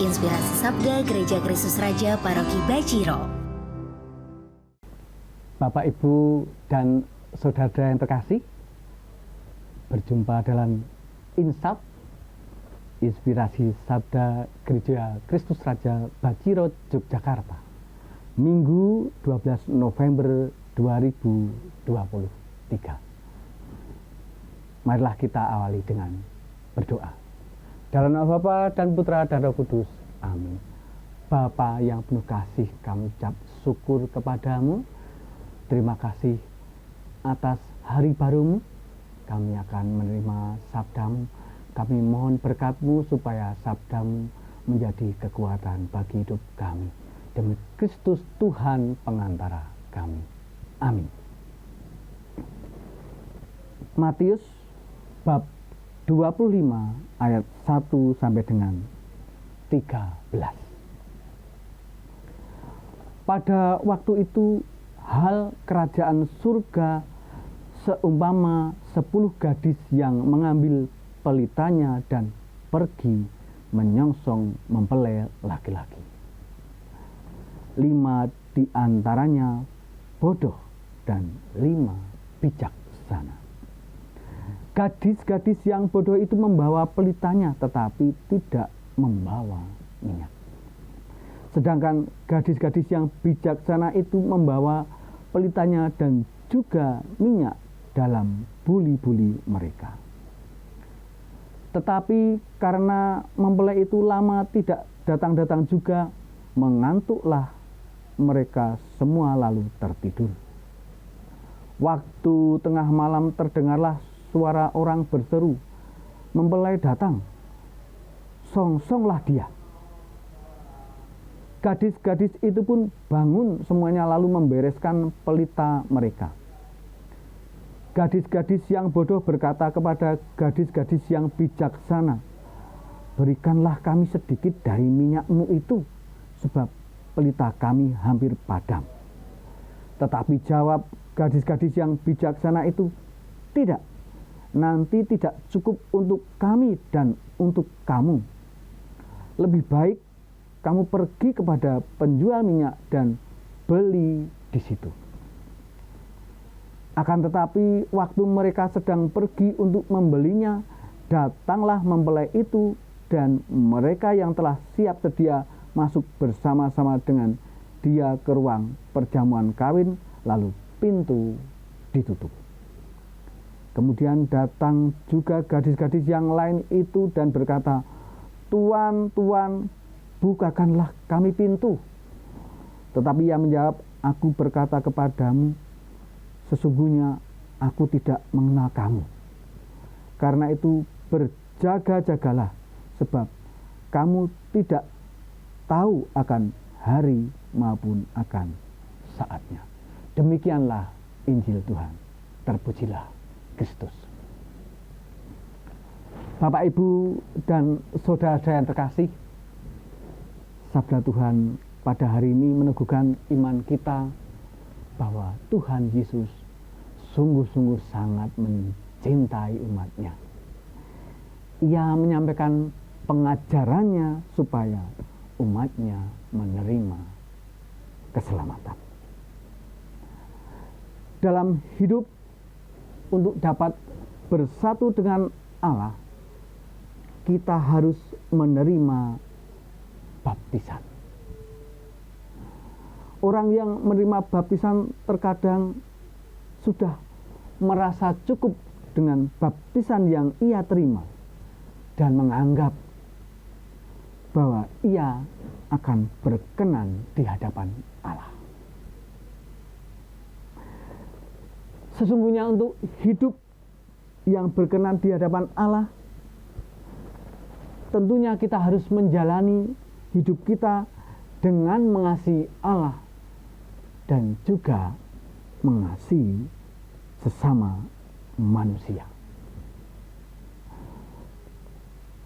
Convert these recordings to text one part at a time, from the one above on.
Inspirasi Sabda Gereja Kristus Raja Paroki Baciro. Bapak, Ibu, dan saudara yang terkasih, berjumpa dalam Insap Inspirasi Sabda Gereja Kristus Raja Baciro, Yogyakarta, Minggu 12 November 2023. Marilah kita awali dengan berdoa. Dalam nama Bapa dan Putra dan Roh Kudus. Amin. Bapa yang penuh kasih, kami ucap syukur kepadamu. Terima kasih atas hari barumu. Kami akan menerima sabdamu. Kami mohon berkat-Mu supaya sabdamu menjadi kekuatan bagi hidup kami. Demi Kristus Tuhan pengantara kami. Amin. Matius bab 25 ayat 1 sampai dengan 13. Pada waktu itu hal kerajaan surga seumpama 10 gadis yang mengambil pelitanya dan pergi menyongsong mempelai laki-laki. 5 di antaranya bodoh dan 5 bijaksana. Gadis-gadis yang bodoh itu membawa pelitanya tetapi tidak membawa minyak. Sedangkan gadis-gadis yang bijaksana itu membawa pelitanya dan juga minyak dalam buli-buli mereka. Tetapi karena mempelai itu lama tidak datang-datang juga, mengantuklah mereka semua lalu tertidur. Waktu tengah malam terdengarlah suara orang berseru, "Mempelai datang, songsonglah dia." Gadis-gadis itu pun bangun semuanya lalu membereskan pelita mereka. Gadis-gadis yang bodoh berkata kepada gadis-gadis yang bijaksana, "Berikanlah kami sedikit dari minyakmu itu, sebab pelita kami hampir padam." Tetapi jawab gadis-gadis yang bijaksana itu, "Tidak, nanti tidak cukup untuk kami dan untuk kamu. Lebih baik kamu pergi kepada penjual minyak dan beli di situ." Akan tetapi waktu mereka sedang pergi untuk membelinya, datanglah mempelai itu dan mereka yang telah siap sedia masuk bersama-sama dengan dia ke ruang perjamuan kawin, lalu pintu ditutup. Kemudian datang juga gadis-gadis yang lain itu dan berkata, "Tuan, Tuan, bukakanlah kami pintu." Tetapi ia menjawab, "Aku berkata kepadamu, sesungguhnya aku tidak mengenal kamu. Karena itu berjaga-jagalah, sebab kamu tidak tahu akan hari maupun akan saatnya." Demikianlah Injil Tuhan. Terpujilah Kristus. Bapak, Ibu, dan saudara-saudara yang terkasih, sabda Tuhan pada hari ini meneguhkan iman kita bahwa Tuhan Yesus sungguh-sungguh sangat mencintai umatnya. Ia menyampaikan pengajarannya supaya umatnya menerima keselamatan. Dalam hidup untuk dapat bersatu dengan Allah, kita harus menerima baptisan. Orang yang menerima baptisan terkadang sudah merasa cukup dengan baptisan yang ia terima dan menganggap bahwa ia akan berkenan di hadapan Allah. Sesungguhnya untuk hidup yang berkenan di hadapan Allah, tentunya kita harus menjalani hidup kita dengan mengasihi Allah dan juga mengasihi sesama manusia.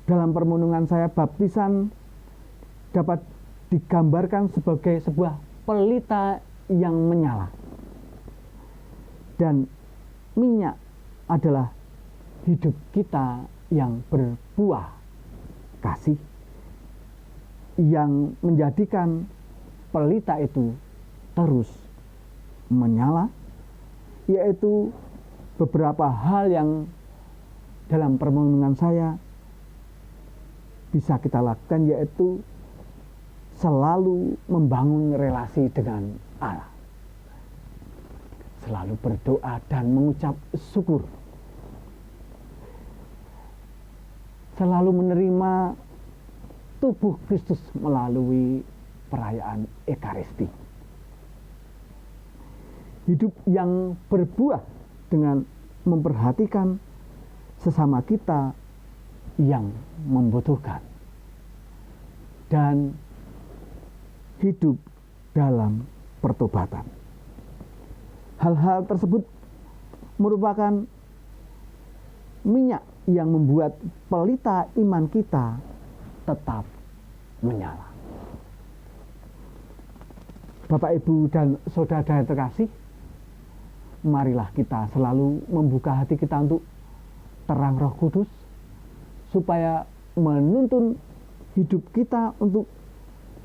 Dalam permenungan saya, baptisan dapat digambarkan sebagai sebuah pelita yang menyala. Dan minyak adalah hidup kita yang berbuah kasih, yang menjadikan pelita itu terus menyala, yaitu beberapa hal yang dalam permenungan saya bisa kita lakukan, yaitu selalu membangun relasi dengan Allah, selalu berdoa dan mengucap syukur, selalu menerima tubuh Kristus melalui perayaan Ekaristi. Hidup yang berbuah dengan memperhatikan sesama kita yang membutuhkan, dan hidup dalam pertobatan. Hal-hal tersebut merupakan minyak yang membuat pelita iman kita tetap menyala. Bapak, Ibu, dan saudara yang terkasih, marilah kita selalu membuka hati kita untuk terang Roh Kudus, supaya menuntun hidup kita untuk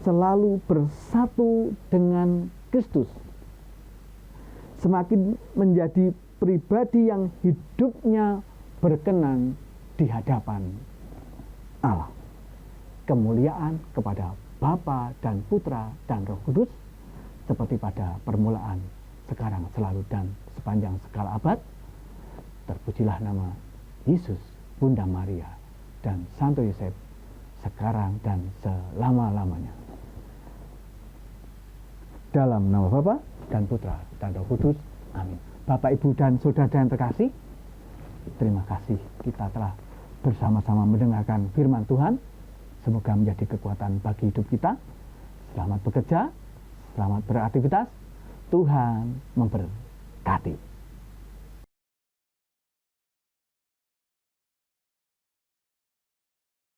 selalu bersatu dengan Kristus, semakin menjadi pribadi yang hidupnya berkenan di hadapan Allah. Kemuliaan kepada Bapa dan Putra dan Roh Kudus, seperti pada permulaan, sekarang, selalu, dan sepanjang segala abad. Terpujilah nama Yesus, Bunda Maria, dan Santo Yosef, sekarang dan selama-lamanya. Dalam nama Bapa dan Putra dan Roh Kudus. Amin. Bapak, Ibu, dan saudara yang terkasih, terima kasih kita telah bersama-sama mendengarkan firman Tuhan. Semoga menjadi kekuatan bagi hidup kita. Selamat bekerja, selamat beraktivitas. Tuhan memberkati.